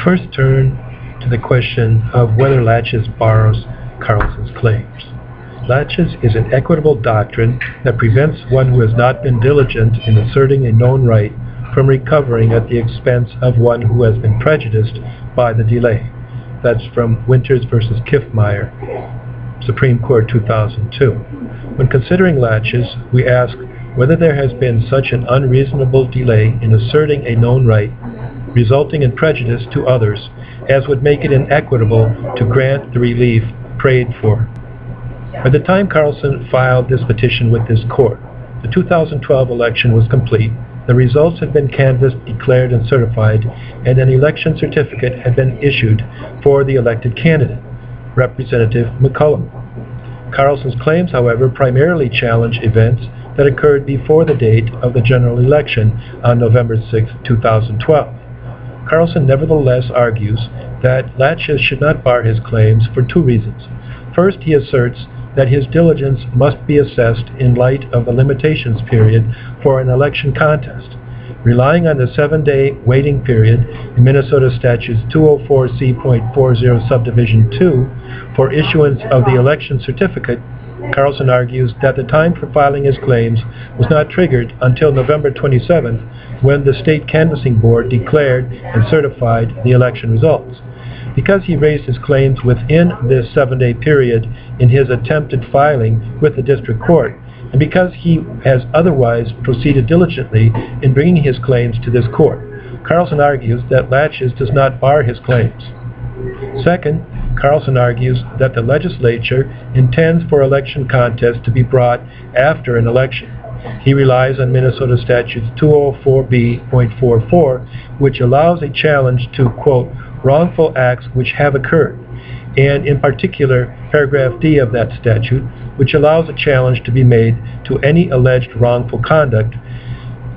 first turn to the question of whether laches bars Carlson's claims. Laches is an equitable doctrine that prevents one who has not been diligent in asserting a known right from recovering at the expense of one who has been prejudiced by the delay. That's from Winters versus Kiffmeyer, Supreme Court 2002. When considering laches, we ask whether there has been such an unreasonable delay in asserting a known right, resulting in prejudice to others, as would make it inequitable to grant the relief prayed for. By the time Carlson filed this petition with this court, the 2012 election was complete, the results had been canvassed, declared, and certified, and an election certificate had been issued for the elected candidate, Representative McCollum. Carlson's claims, however, primarily challenge events that occurred before the date of the general election on November 6, 2012. Carlson nevertheless argues that laches should not bar his claims for two reasons. First, he asserts that his diligence must be assessed in light of the limitations period for an election contest. Relying on the 7-day waiting period in Minnesota Statutes 204C.40 Subdivision 2 for issuance of the election certificate, Carlson argues that the time for filing his claims was not triggered until November 27th, when the State Canvassing Board declared and certified the election results. Because he raised his claims within this 7-day period in his attempted filing with the district court, and because he has otherwise proceeded diligently in bringing his claims to this court, Carlson argues that laches does not bar his claims. Second, Carlson argues that the legislature intends for election contests to be brought after an election. He relies on Minnesota Statutes 204B.44, which allows a challenge to, quote, wrongful acts which have occurred, and in particular, paragraph D of that statute, which allows a challenge to be made to any alleged wrongful conduct,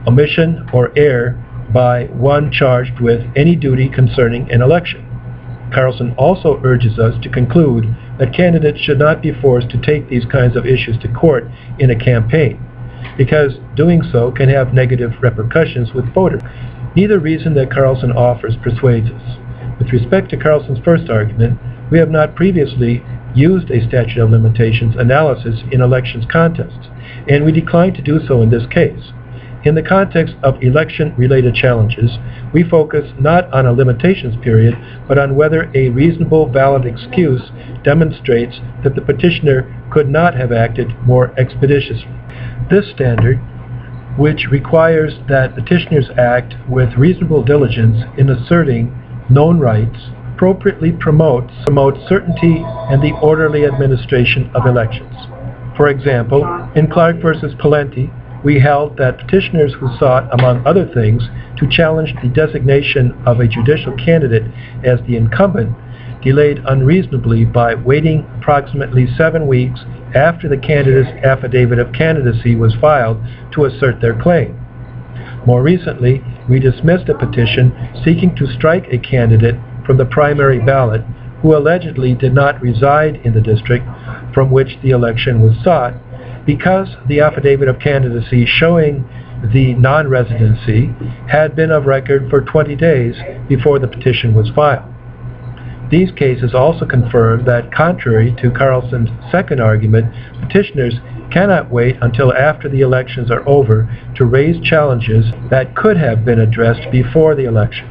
omission, or error by one charged with any duty concerning an election. Carlson also urges us to conclude that candidates should not be forced to take these kinds of issues to court in a campaign, because doing so can have negative repercussions with voters. Neither reason that Carlson offers persuades us. With respect to Carlson's first argument, we have not previously used a statute of limitations analysis in elections contests, and we decline to do so in this case. In the context of election-related challenges, we focus not on a limitations period, but on whether a reasonable, valid excuse demonstrates that the petitioner could not have acted more expeditiously. This standard, which requires that petitioners act with reasonable diligence in asserting known rights, appropriately promotes certainty and the orderly administration of elections. For example, in Clark versus Palenti, we held that petitioners who sought, among other things, to challenge the designation of a judicial candidate as the incumbent delayed unreasonably by waiting approximately 7 weeks after the candidate's affidavit of candidacy was filed to assert their claim. More recently, we dismissed a petition seeking to strike a candidate from the primary ballot who allegedly did not reside in the district from which the election was sought, because the affidavit of candidacy showing the non-residency had been of record for 20 days before the petition was filed. These cases also confirm that, contrary to Carlson's second argument, petitioners cannot wait until after the elections are over to raise challenges that could have been addressed before the election.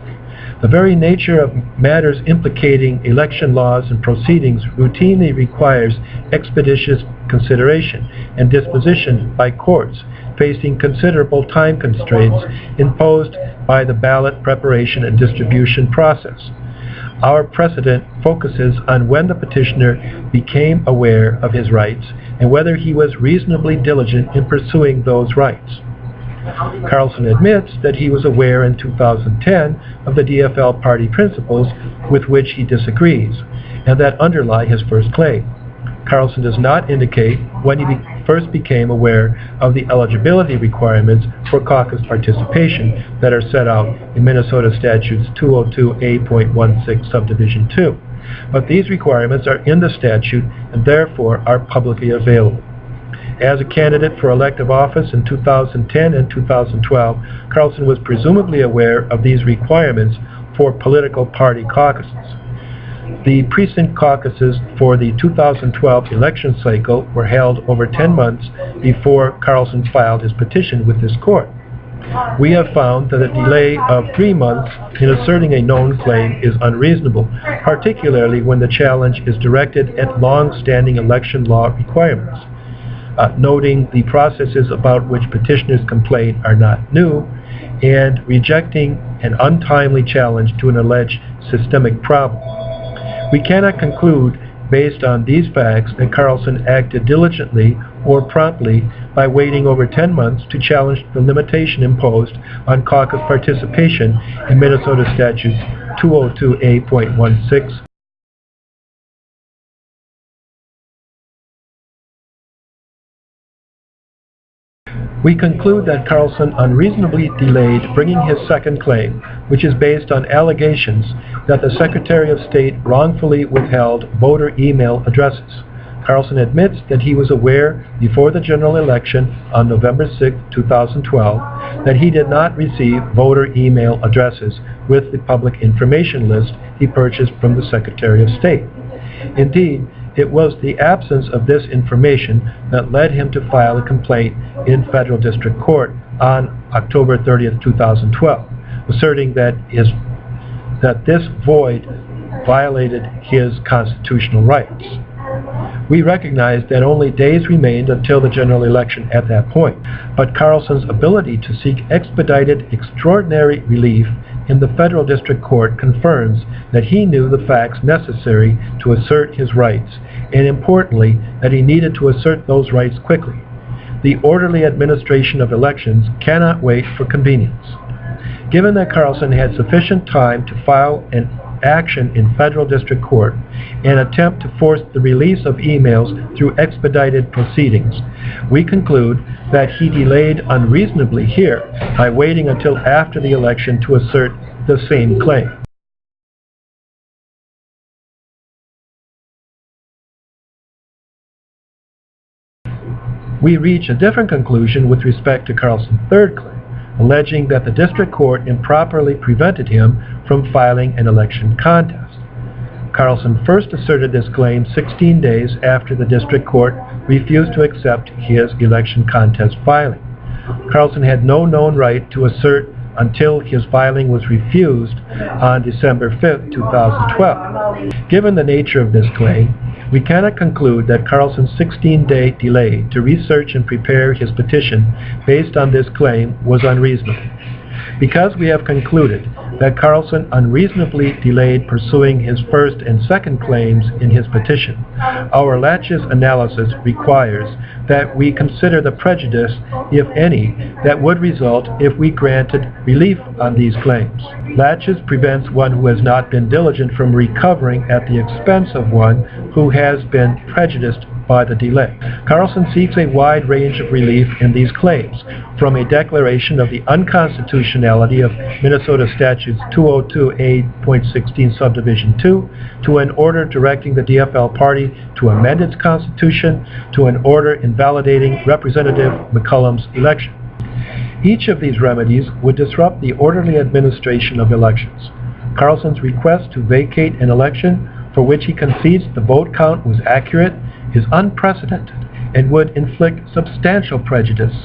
The very nature of matters implicating election laws and proceedings routinely requires expeditious consideration and disposition by courts, facing considerable time constraints imposed by the ballot preparation and distribution process. Our precedent focuses on when the petitioner became aware of his rights and whether he was reasonably diligent in pursuing those rights. Carlson admits that he was aware in 2010 of the DFL party principles with which he disagrees, and that underlie his first claim. Carlson does not indicate when he first became aware of the eligibility requirements for caucus participation that are set out in Minnesota Statutes 202A.16 Subdivision 2. But these requirements are in the statute and therefore are publicly available. As a candidate for elective office in 2010 and 2012, Carlson was presumably aware of these requirements for political party caucuses. The precinct caucuses for the 2012 election cycle were held over 10 months before Carlson filed his petition with this court. We have found that a delay of 3 months in asserting a known claim is unreasonable, particularly when the challenge is directed at long-standing election law requirements. Noting the processes about which petitioners complain are not new, and rejecting an untimely challenge to an alleged systemic problem. We cannot conclude, based on these facts, that Carlson acted diligently or promptly by waiting over 10 months to challenge the limitation imposed on caucus participation in Minnesota Statute 202A.16. We conclude that Carlson unreasonably delayed bringing his second claim, which is based on allegations that the Secretary of State wrongfully withheld voter email addresses. Carlson admits that he was aware before the general election on November 6, 2012, that he did not receive voter email addresses with the public information list he purchased from the Secretary of State. Indeed, it was the absence of this information that led him to file a complaint in federal district court on October 30, 2012, asserting that this void violated his constitutional rights. We recognize that only days remained until the general election at that point, but Carlson's ability to seek expedited, extraordinary relief in the federal district court confirms that he knew the facts necessary to assert his rights, and importantly, that he needed to assert those rights quickly. The orderly administration of elections cannot wait for convenience. Given that Carlson had sufficient time to file an action in federal district court and attempt to force the release of emails through expedited proceedings, we conclude that he delayed unreasonably here by waiting until after the election to assert the same claim. We reach a different conclusion with respect to Carlson's third claim, alleging that the district court improperly prevented him from filing an election contest. Carlson first asserted this claim 16 days after the district court refused to accept his election contest filing. Carlson had no known right to assert until his filing was refused on December 5, 2012. Given the nature of this claim, we cannot conclude that Carlson's 16-day delay to research and prepare his petition based on this claim was unreasonable. Because we have concluded that Carlson unreasonably delayed pursuing his first and second claims in his petition, our laches analysis requires that we consider the prejudice, if any, that would result if we granted relief on these claims. Laches prevents one who has not been diligent from recovering at the expense of one who has been prejudiced by the delay. Carlson seeks a wide range of relief in these claims, from a declaration of the unconstitutionality of Minnesota Statutes 202A.16 Subdivision 2, to an order directing the DFL party to amend its constitution, to an order invalidating Representative McCollum's election. Each of these remedies would disrupt the orderly administration of elections. Carlson's request to vacate an election for which he concedes the vote count was accurate is unprecedented and would inflict substantial prejudice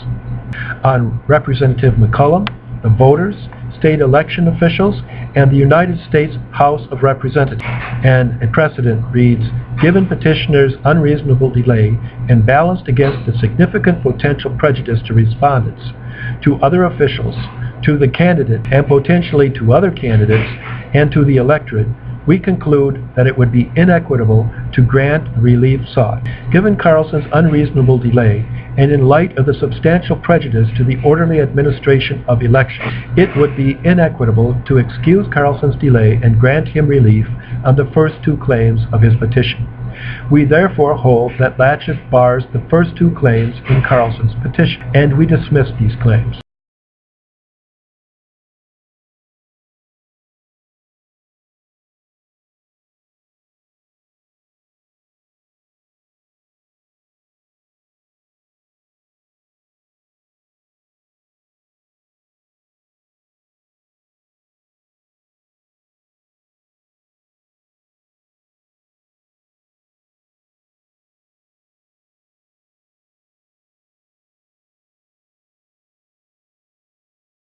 on Representative McCollum, the voters, state election officials, and the United States House of Representatives. And a precedent reads, given petitioners' unreasonable delay and balanced against the significant potential prejudice to respondents, to other officials, to the candidate, and potentially to other candidates, and to the electorate, we conclude that it would be inequitable to grant relief sought. Given Carlson's unreasonable delay, and in light of the substantial prejudice to the orderly administration of elections, it would be inequitable to excuse Carlson's delay and grant him relief on the first two claims of his petition. We therefore hold that laches bars the first two claims in Carlson's petition, and we dismiss these claims.